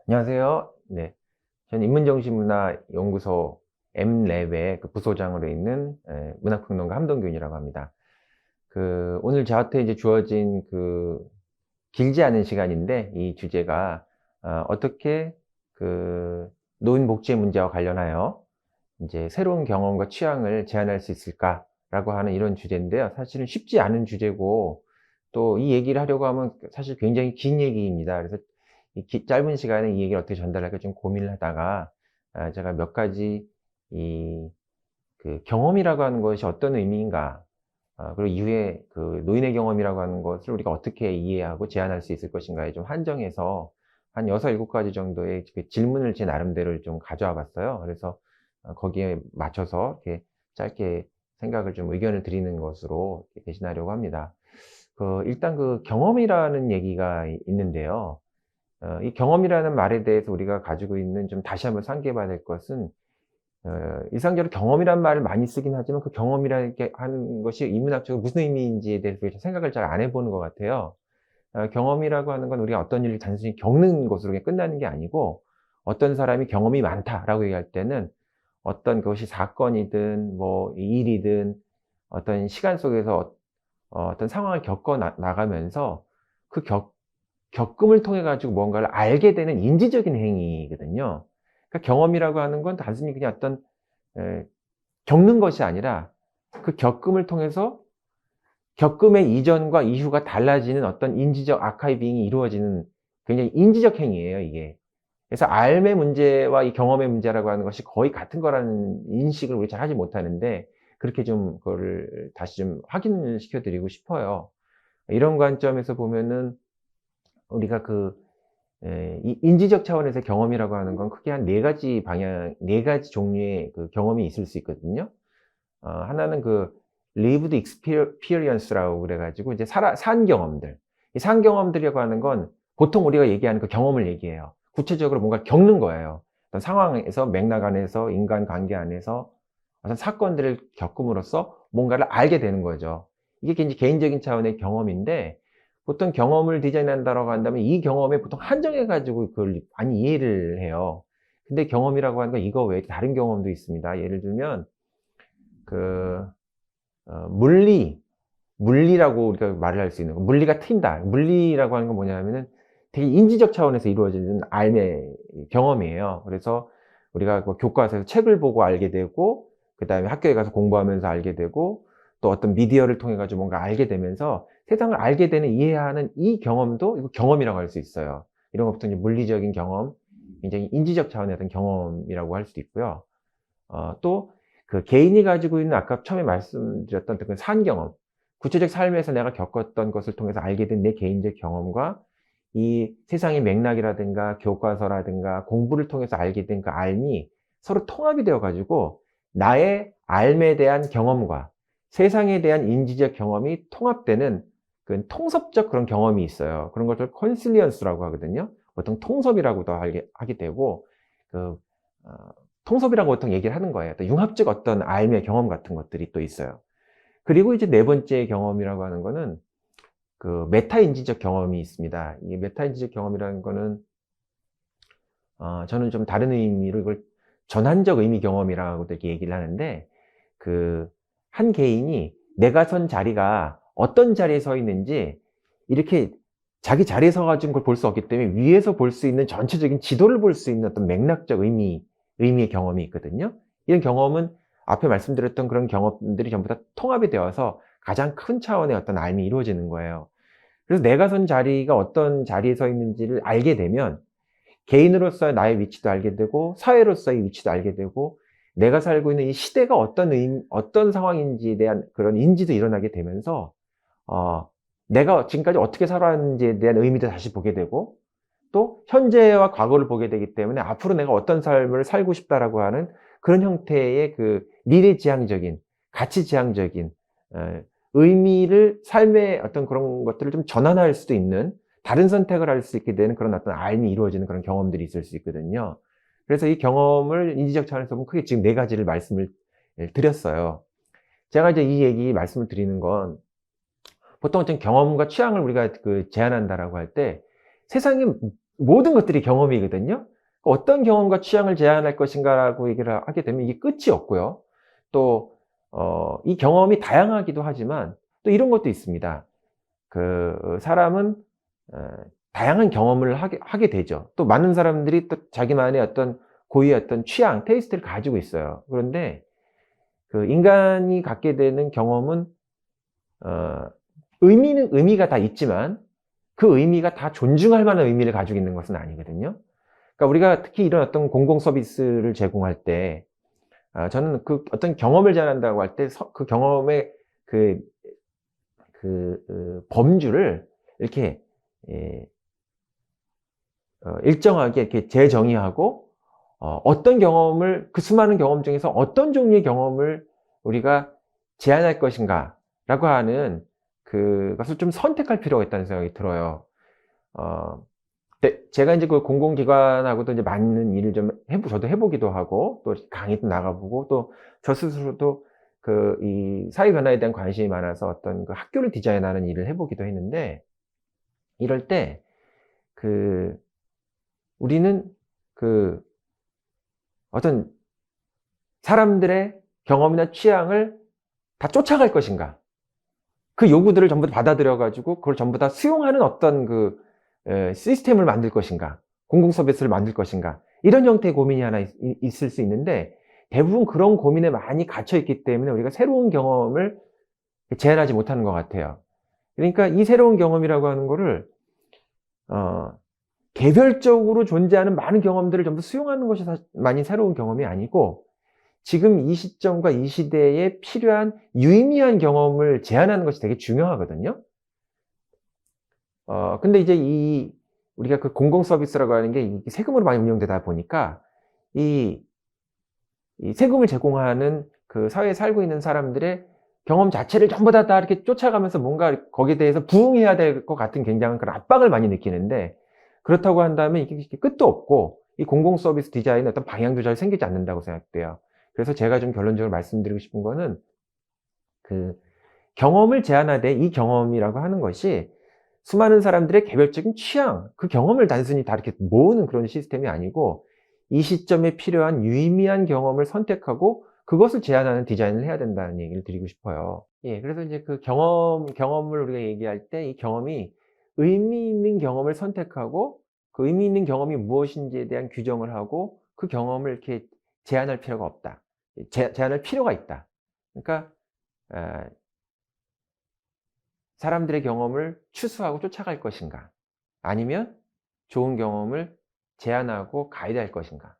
안녕하세요. 네. 저는 인문정신문화연구소 M랩의 그 부소장으로 있는 문학평론가 함동균이라고 합니다. 오늘 저한테 이제 주어진 길지 않은 시간인데, 이 주제가 어떻게 그 노인 복지의 문제와 관련하여 이제 새로운 경험과 취향을 제한할 수 있을까라고 하는 이런 주제인데요. 사실은 쉽지 않은 주제고, 또 이 얘기를 하려고 하면 사실 굉장히 긴 얘기입니다. 그래서 짧은 시간에 이 얘기를 어떻게 전달할까 좀 고민을 하다가, 제가 몇 가지 이 경험이라고 하는 것이 어떤 의미인가, 그리고 이후에 노인의 경험이라고 하는 것을 우리가 어떻게 이해하고 제한할 수 있을 것인가에 좀 한정해서 한 6-7 가지 정도의 질문을 제 나름대로 좀 가져와 봤어요. 그래서 거기에 맞춰서 이렇게 짧게 생각을 좀 의견을 드리는 것으로 이렇게 대신하려고 합니다. 일단 경험이라는 얘기가 있는데요. 이 경험이라는 말에 대해서 우리가 가지고 있는, 좀 다시 한번 상기해 봐야 될 것은, 일상적으로 경험이란 말을 많이 쓰긴 하지만 그 경험이라는 게 하는 것이 인문학적으로 무슨 의미인지에 대해서 생각을 잘 안 해 보는 것 같아요. 경험이라고 하는 건 우리가 어떤 일을 단순히 겪는 것으로 그냥 끝나는 게 아니고, 어떤 사람이 "경험이 많다."라고 얘기할 때는 어떤 그것이 사건이든 뭐 일이든 어떤 시간 속에서 어떤 상황을 겪어 나가면서 그 겪음을 통해 가지고 뭔가를 알게 되는 인지적인 행위거든요. 그러니까 경험이라고 하는 건 단순히 그냥 어떤 에 겪는 것이 아니라, 그 겪음을 통해서 겪음의 이전과 이후가 달라지는 어떤 인지적 아카이빙이 이루어지는 굉장히 인지적 행위예요, 이게. 그래서 삶의 문제와 이 경험의 문제라고 하는 것이 거의 같은 거라는 인식을 우리 잘 하지 못하는데, 그렇게 좀 그거를 다시 좀 확인을 시켜 드리고 싶어요. 이런 관점에서 보면은 우리가 이 인지적 차원에서의 경험이라고 하는 건 크게 한 4 가지 방향, 4 가지 종류의 경험이 있을 수 있거든요. 하나는 lived experience라고 그래 가지고 이제 산 경험들. 이 산 경험들이라고 하는 건 보통 우리가 얘기하는 그 경험을 얘기해요. 구체적으로 뭔가 겪는 거예요. 어떤 상황에서, 맥락 안에서, 인간관계 안에서 어떤 사건들을 겪음으로써 뭔가를 알게 되는 거죠. 이게 이제 개인적인 차원의 경험인데, 보통 경험을 디자인한다라고 한다면 이 경험에 보통 한정해 가지고 그걸 많이 이해를 해요. 근데 경험이라고 하는 건 이거 외에 다른 경험도 있습니다. 예를 들면 그 물리라고 우리가 말을 할 수 있는 거, 물리가 튄다. 물리라고 하는 건 뭐냐면은 되게 인지적 차원에서 이루어지는 삶의 경험이에요. 그래서 우리가 뭐 교과서에서 책을 보고 알게 되고, 그다음에 학교에 가서 공부하면서 알게 되고, 또 어떤 미디어를 통해 가지고 뭔가 알게 되면서 세상을 알게 되는, 이해하는 이 경험도 이거 경험이라고 할 수 있어요. 이런 것부터 이제 물리적인 경험, 굉장히 인지적 차원의 어떤 경험이라고 할 수도 있고요. 또 개인이 가지고 있는, 아까 처음에 말씀드렸던 그 산경험, 구체적 삶에서 내가 겪었던 것을 통해서 알게 된 내 개인적 경험과 이 세상의 맥락이라든가 교과서라든가 공부를 통해서 알게 된 그 알미, 서로 통합이 되어 가지고 나의 삶에 대한 경험과 세상에 대한 인지적 경험이 통합되는 통섭적 그런 경험이 있어요. 그런 것을 컨실리언스라고 하거든요. 보통 통섭이라고도 하게 되고, 그 어 통섭이라고 보통 얘기를 하는 거예요. 또 융합적 어떤 삶의 경험 같은 것들이 또 있어요. 그리고 이제 네 번째 경험이라고 하는 거는 메타 인지적 경험이 있습니다. 이게 메타 인지적 경험이라는 거는, 저는 좀 다른 의미로 이걸 전환적 의미 경험이라고도 이렇게 얘기를 하는데, 그 한 개인이 내가 선 자리가 어떤 자리에 서 있는지 이렇게 자기 자리에 서 가지고 그걸 볼 수 없기 때문에 위에서 볼 수 있는 전체적인 지도를 볼 수 있는 어떤 맥락적 의미의 경험이 있거든요. 이런 경험은 앞에 말씀드렸던 그런 경험들이 전부 다 통합이 되어서 가장 큰 차원의 어떤 삶이 이루어지는 거예요. 그래서 내가 선 자리가 어떤 자리에 서 있는지를 알게 되면 개인으로서의 나의 위치도 알게 되고, 사회로서의 위치도 알게 되고, 내가 살고 있는 이 시대가 어떤 상황인지에 대한 그런 인지도 일어나게 되면서, 어 내가 지금까지 어떻게 살아왔는지에 대한 의미도 다시 보게 되고, 또 현재와 과거를 보게 되기 때문에 '앞으로 내가 어떤 삶을 살고 싶다.'라고 하는 그런 형태의 미래지향적인, 가치지향적인 의미를, 삶의 어떤 그런 것들을 좀 전환할 수도 있는, 다른 선택을 할 수 있게 되는 그런 어떤 삶이 이루어지는 그런 경험들이 있을 수 있거든요. 그래서 이 경험을 인지적 차원에서 보면 크게 지금 4 가지를 말씀을 드렸어요. 제가 이제 이 얘기 말씀을 드리는 건, 보통 어떤 경험과 취향을 우리가 제한한다라고 할 때 세상에 모든 것들이 경험이거든요. 어떤 경험과 취향을 제한할 것인가라고 얘기를 하게 되면 이게 끝이 없고요. 또 이 경험이 다양하기도 하지만 또 이런 것도 있습니다. 사람은 어 다양한 경험을 하게 되죠. 또 많은 사람들이 또 자기만의 어떤 고유의 어떤 취향, 테이스트를 가지고 있어요. 그런데 인간이 갖게 되는 경험은 어 의미는 의미가 다 있지만 그 의미가 다 존중할 만한 의미를 가지고 있는 것은 아니거든요. 그러니까 우리가 특히 이런 어떤 공공 서비스를 제공할 때 저는 어떤 경험을 제안한다고 할 때 그 경험의 그 범주를 이렇게 예 일정하게 이렇게 재정의하고 어떤 경험을 그 수많은 경험 중에서 어떤 종류의 경험을 우리가 제안할 것인가라고 하는 그것을 좀 선택할 필요가 있다는 생각이 들어요. 어 제가 인제 공공기관하고도 이제 많은 일을 좀 저도 해 보기도 하고 또 강의도 나가 보고 또 저 스스로도 이 사회 변화에 대한 관심이 많아서 어떤 학교를 디자인하는 일을 해 보기도 했는데 이럴 때 그 우리는 그 어떤 사람들의 경험이나 취향을 다 쫓아갈 것인가, 그 요구들을 전부 다 받아들여 가지고 그걸 전부 다 수용하는 어떤 시스템을 만들 것인가, 공공 서비스를 만들 것인가, 이런 형태의 고민이 하나 있을 수 있는데 대부분 그런 고민에 많이 갇혀 있기 때문에 우리가 새로운 경험을 제안하지 못하는 것 같아요. 그러니까 이 새로운 경험이라고 하는 거를 어 개별적으로 존재하는 많은 경험들을 전부 수용하는 것이 만이 새로운 경험이 아니고 지금 이 시점과 이 시대에 필요한 유의미한 경험을 제안하는 것이 되게 중요하거든요. 근데 이제 우리가 공공 서비스라고 하는 게 이 세금으로 많이 운영되다 보니까 이 세금을 제공하는 사회에 살고 있는 사람들의 경험 자체를 전부 다 이렇게 쫓아가면서 뭔가 거기에 대해서 부응해야 될 것 같은 굉장한 그런 압박을 많이 느끼는데 그렇다고 한다면 이게 끝도 없고 이 공공 서비스 디자인의 어떤 방향도 잘 생기지 않는다고 생각돼요. 그래서 제가 좀 결론적으로 말씀드리고 싶은 거는 그 경험을 제한하되 이 경험이라고 하는 것이 수많은 사람들의 개별적인 취향, 그 경험을 단순히 다 이렇게 모으는 그런 시스템이 아니고 이 시점에 필요한 유의미한 경험을 선택하고 그것을 제한하는 디자인을 해야 된다는 얘기를 드리고 싶어요. 예, 그래서 이제 경험을 우리가 얘기할 때 이 경험이 의미 있는 경험을 선택하고 그 의미 있는 경험이 무엇인지에 대한 규정을 하고 그 경험을 이렇게 제한할 필요가 없다. 제한할 필요가 있다. 그러니까 아 사람들의 경험을 추수하고 쫓아갈 것인가? 아니면 좋은 경험을 제한하고 가이드할 것인가?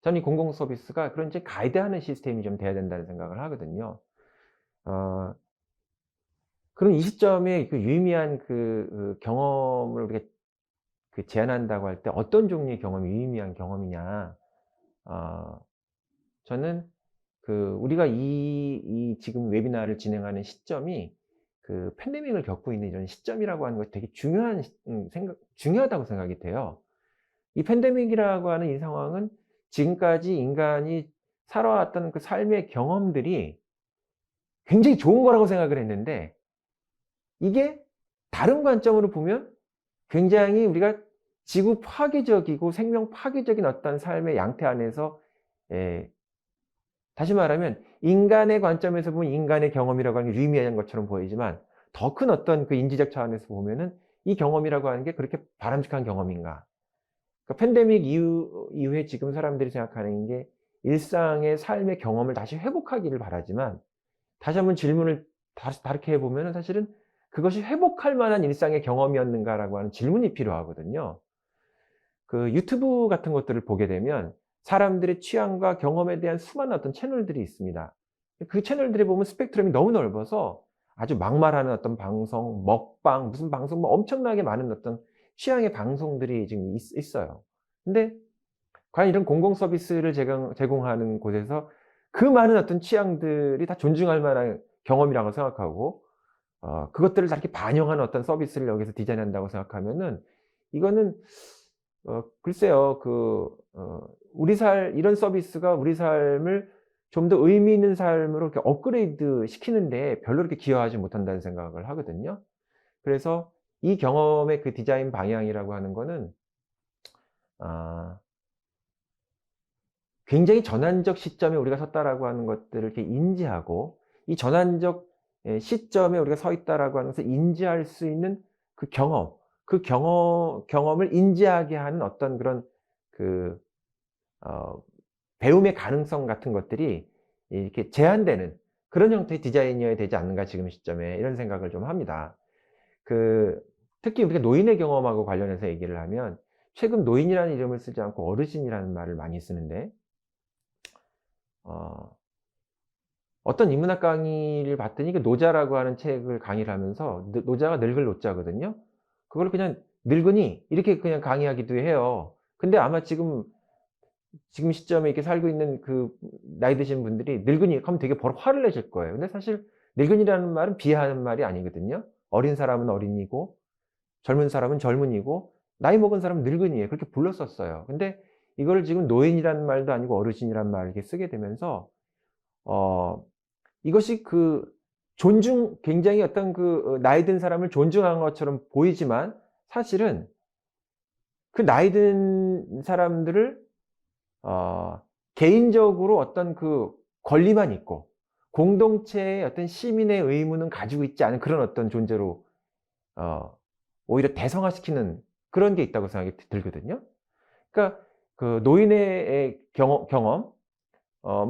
저는 이 공공 서비스가 그런 이제 가이드하는 시스템이 좀 돼야 된다는 생각을 하거든요. 어 그럼 이 시점에 유의미한 경험을 우리가 제한한다고 할 때 어떤 종류의 경험이 유의미한 경험이냐? 어 저는 우리가 이 지금 웨비나를 진행하는 시점이 팬데믹을 겪고 있는 이런 시점이라고 하는 것이 되게 중요하다고 생각이 돼요. 이 팬데믹이라고 하는 이 상황은 지금까지 인간이 살아왔던 삶의 경험들이 굉장히 좋은 거라고 생각을 했는데 이게 다른 관점으로 보면 굉장히 우리가 지구 파괴적이고 생명 파괴적인 어떤 삶의 양태 안에서 예 다시 말하면 인간의 관점에서 보면 인간의 경험이라고 하는 게 유의미한 것처럼 보이지만 더 큰 어떤 인지적 차원에서 보면은 이 경험이라고 하는 게 그렇게 바람직한 경험인가? 팬데믹 이후에 지금 사람들이 생각하는 게 일상의 삶의 경험을 다시 회복하기를 바라지만 다시 한번 질문을 다시 다르게 해 보면은 사실은 '그것이 회복할 만한 일상의 경험이었는가?'라고 하는 질문이 필요하거든요. 유튜브 같은 것들을 보게 되면 사람들의 취향과 경험에 대한 수많은 어떤 채널들이 있습니다. 그 채널들에 보면 스펙트럼이 너무 넓어서 아주 막말하는 어떤 방송, 먹방, 무슨 방송 뭐 엄청나게 많은 어떤 취향의 방송들이 지금 있어요. 근데 과연 이런 공공 서비스를 제공하는 곳에서 그 많은 어떤 취향들이 다 존중할 만한 경험이라고 생각하고 그것들을 다 이렇게 반영하는 어떤 서비스를 여기서 디자인한다고 생각하면은 이거는 글쎄요. 이런 서비스가 우리 삶을 좀 더 의미 있는 삶으로 이렇게 업그레이드 시키는 데 별로 이렇게 기여하지 못한다는 생각을 하거든요. 그래서 이 경험의 디자인 방향이라고 하는 거는 아 굉장히 전환적 시점에 우리가 섰다라고 하는 것들을 이렇게 인지하고 이 전환적 시점에 우리가 서 있다라고 하는 것을 인지할 수 있는 그 경험, 그 경험을 인지하게 하는 어떤 그런 그 어 배움의 가능성 같은 것들이 이렇게 제한되는 그런 형태의 디자인이어야 되지 않는가 지금 시점에 이런 생각을 좀 합니다. 그 특히 우리가 노인의 경험하고 관련해서 얘기를 하면 최근 노인이라는 이름을 쓰지 않고 어르신이라는 말을 많이 쓰는데 어 어떤 인문학 강의를 봤더니 그 노자라고 하는 책을 강의를 하면서 노자가 늙을 노자거든요. 그걸 그냥 "늙은이." 이렇게 그냥 강의하기도 해요. 근데 아마 지금 시점에 이렇게 살고 있는 그 나이 드신 분들이 늙은이 하면 되게 바로 화를 내실 거예요. 근데 사실 늙은이라는 말은 비하하는 말이 아니거든요. 어린 사람은 어린이고 젊은 사람은 젊은이고 나이 먹은 사람은 늙은이에요. 그렇게 불렀었어요. 근데 이거를 지금 노인이라는 말도 아니고 어르신이라는 말을 이렇게 쓰게 되면서 어 이것이 그 굉장히 어떤 나이 든 사람을 존중한 것처럼 보이지만 사실은 그 나이 든 사람들을 어 개인적으로 어떤 그 권리만 있고 공동체의 어떤 시민의 의무는 가지고 있지 않은 그런 어떤 존재로 어 오히려 대성화시키는 그런 게 있다고 생각이 들거든요. 그러니까 그 노인의 경험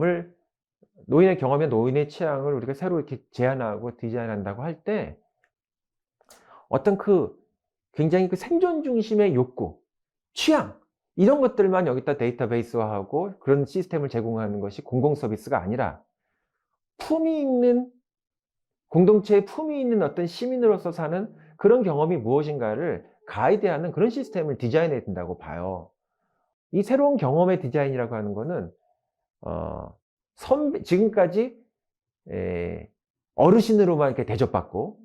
을 노인의 경험에 노인의 취향을 우리가 새로 이렇게 제안하고 디자인한다고 할 때 어떤 굉장히 생존 중심의 욕구, 취향 이런 것들만 여기다 데이터베이스화하고 그런 시스템을 제공하는 것이 공공 서비스가 아니라 품위 있는 공동체에 품위 있는 어떤 시민으로서 사는 그런 경험이 무엇인가를 가이드하는 그런 시스템을 디자인해야 된다고 봐요. 이 새로운 경험의 디자인이라고 하는 거는 어 선배 지금까지 예 어르신으로만 이렇게 대접받고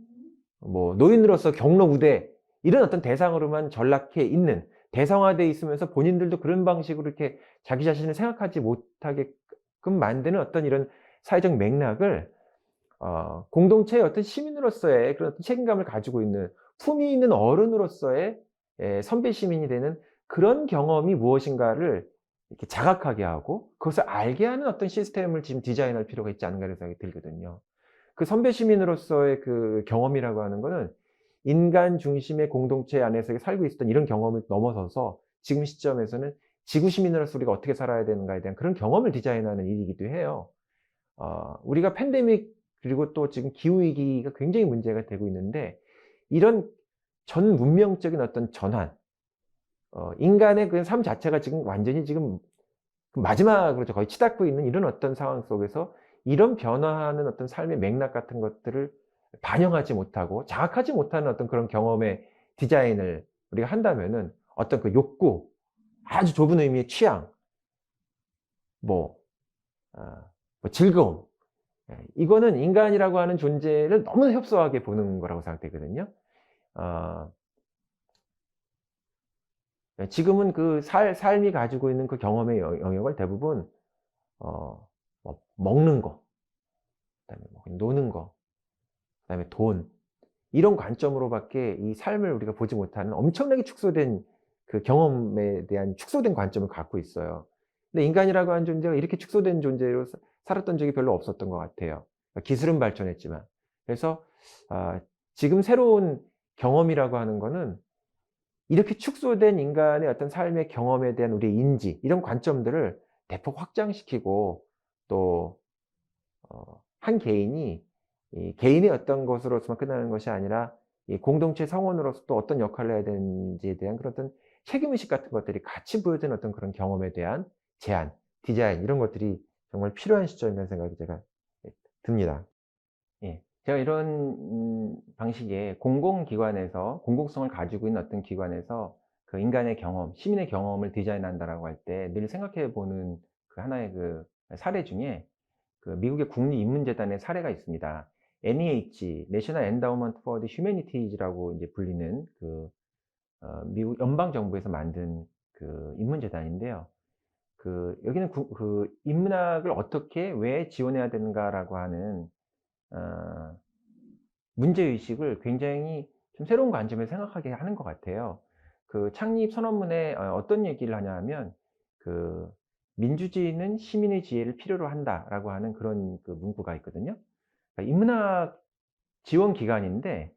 뭐 노인으로서 경로 우대 이런 어떤 대상으로만 전락해 있는 대상화돼 있으면서 본인들도 그런 방식으로 이렇게 자기 자신을 생각하지 못하게끔 만드는 어떤 이런 사회적 맥락을 공동체의 어떤 시민으로서의 그런 어떤 책임감을 가지고 있는 품위 있는 어른으로서의 선배 시민이 되는 그런 경험이 무엇인가를 이렇게 자각하게 하고 그것을 알게 하는 어떤 시스템을 지금 디자인할 필요가 있지 않은가 하는 생각이 들거든요. 그 선배 시민으로서의 그 경험이라고 하는 거는 인간 중심의 공동체 안에서 살고 있었던 이런 경험을 넘어서서 지금 시점에서는 지구 시민으로서 우리가 어떻게 살아야 되는가에 대한 그런 경험을 디자인하는 일이기도 해요. 우리가 팬데믹 그리고 또 지금 기후 위기가 굉장히 문제가 되고 있는데 이런 전 문명적인 어떤 전환 인간의 그 삶 자체가 지금 완전히 지금 마지막으로 거의 치닫고 있는 이런 어떤 상황 속에서 이런 변화하는 어떤 삶의 맥락 같은 것들을 반영하지 못하고 자각하지 못하는 어떤 그런 경험의 디자인을 우리가 한다면은 어떤 그 욕구, 아주 좁은 의미의 취향, 뭐 즐거움 이거는 인간이라고 하는 존재를 너무 협소하게 보는 거라고 생각되거든요. 어 지금은 그 삶이 가지고 있는 그 경험의 영역을 대부분 뭐 먹는 거, 그다음에 뭐 노는 거, 그다음에 돈 이런 관점으로 밖에 이 삶을 우리가 보지 못하는 엄청나게 축소된 그 경험에 대한 축소된 관점을 갖고 있어요. 근데 인간이라고 하는 존재가 이렇게 축소된 존재로 살았던 적이 별로 없었던 것 같아요. 기술은 발전했지만. 그래서 아 지금 새로운 경험이라고 하는 거는 이렇게 축소된 인간의 어떤 삶의 경험에 대한 우리의 인지 이런 관점들을 대폭 확장시키고 또 한 개인이 이 개인의 어떤 것으로서만 끝나는 것이 아니라 이 공동체 성원으로서 또 어떤 역할을 해야 되는지에 대한 그런 어떤 책임의식 같은 것들이 같이 보여지는 어떤 그런 경험에 대한 제안, 디자인 이런 것들이 정말 필요한 시점이라는 생각이 제가 듭니다. 예. 제가 이런 방식의 공공기관에서 공공성을 가지고 있는 어떤 기관에서 그 인간의 경험, 시민의 경험을 디자인한다라고 할 때 늘 생각해 보는 그 하나의 그 사례 중에 그 미국의 국립인문재단의 사례가 있습니다. NEH National Endowment for the Humanities라고 이제 불리는 미국 연방 정부에서 만든 그 인문재단인데요. 여기는 인문학을 어떻게 왜 지원해야 되는가라고 하는 어 문제의식을 굉장히 좀 새로운 관점에서 생각하게 하는 것 같아요. 그 창립 선언문에 어떤 얘기를 하냐면 그 "민주주의는 시민의 지혜를 필요로 한다."라고 하는 그런 그 문구가 있거든요. 그러니까 인문학 지원 기관인데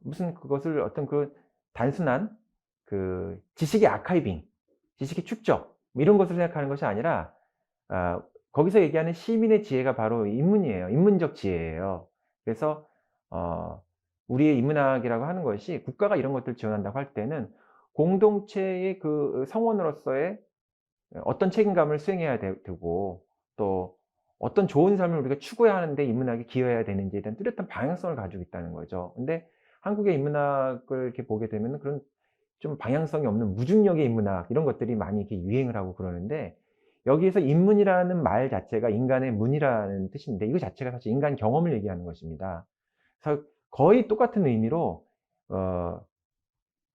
무슨 그것을 어떤 그 단순한 그 지식의 아카이빙, 지식의 축적 뭐 이런 것으로 생각하는 것이 아니라 아 거기서 얘기하는 시민의 지혜가 바로 인문이에요. 인문적 지혜예요. 그래서 어 우리의 인문학이라고 하는 것이 국가가 이런 것들을 지원한다고 할 때는 공동체의 그 성원으로서의 어떤 책임감을 수행해야 되고 또 어떤 좋은 삶을 우리가 추구해야 하는데 인문학이 기여해야 되는지에 대한 뚜렷한 방향성을 가지고 있다는 거죠. 근데 한국의 인문학을 이렇게 보게 되면은 그런 좀 방향성이 없는 무중력의 인문학 이런 것들이 많이 이렇게 유행을 하고 그러는데 여기에서 인문이라는 말 자체가 인간의 문이라는 뜻인데 이거 자체가 사실 인간 경험을 얘기하는 것입니다. 그래서 거의 똑같은 의미로 어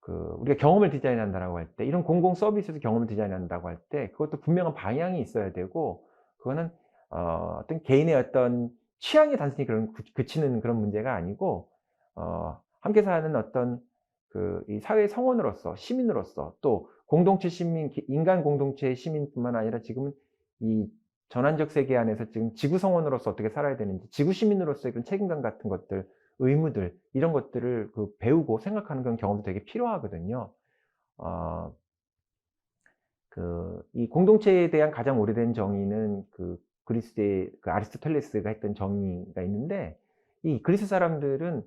그 우리가 경험을 디자인한다라고 할 때 이런 공공 서비스에서 경험을 디자인한다고 할 때 그것도 분명한 방향이 있어야 되고 그거는 어떤 개인의 어떤 취향에 단순히 그런 그치는 그런 문제가 아니고 함께 사는 어떤 그 이 사회의 성원으로서 시민으로서 또 공동체 시민 인간 공동체의 시민뿐만 아니라 지금은 이 전환적 세계 안에서 지금 지구 성원으로서 어떻게 살아야 되는지 지구 시민으로서의 그런 책임감 같은 것들 의무들 이런 것들을 그 배우고 생각하는 그런 경험도 되게 필요하거든요. 어 이 공동체에 대한 가장 오래된 정의는 그 그리스의 그 아리스토텔레스가 했던 정의가 있는데 이 그리스 사람들은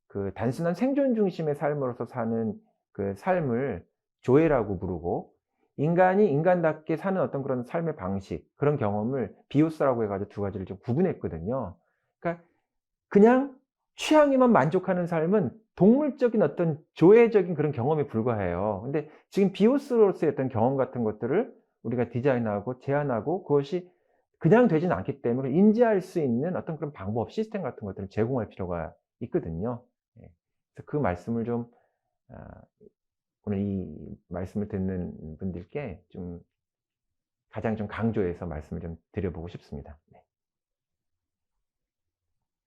그 단순한 생존 중심의 삶으로서 사는 그 삶을 조에라고 부르고 인간이 인간답게 사는 어떤 그런 삶의 방식 그런 경험을 비오스라고 해 가지고 두 가지를 좀 구분했거든요. 그러니까 그냥 취향에만 만족하는 삶은 동물적인 어떤 조회적인 그런 경험에 불과해요. 근데 지금 비오스로서의 어떤 경험 같은 것들을 우리가 디자인하고 제안하고 그것이 그냥 되지는 않기 때문에 인지할 수 있는 어떤 그런 방법, 시스템 같은 것들을 제공할 필요가 있거든요. 예. 그래서 그 말씀을 좀 아 오늘 이 말씀을 듣는 분들께 좀 가장 좀 강조해서 말씀을 좀 드려 보고 싶습니다. 네.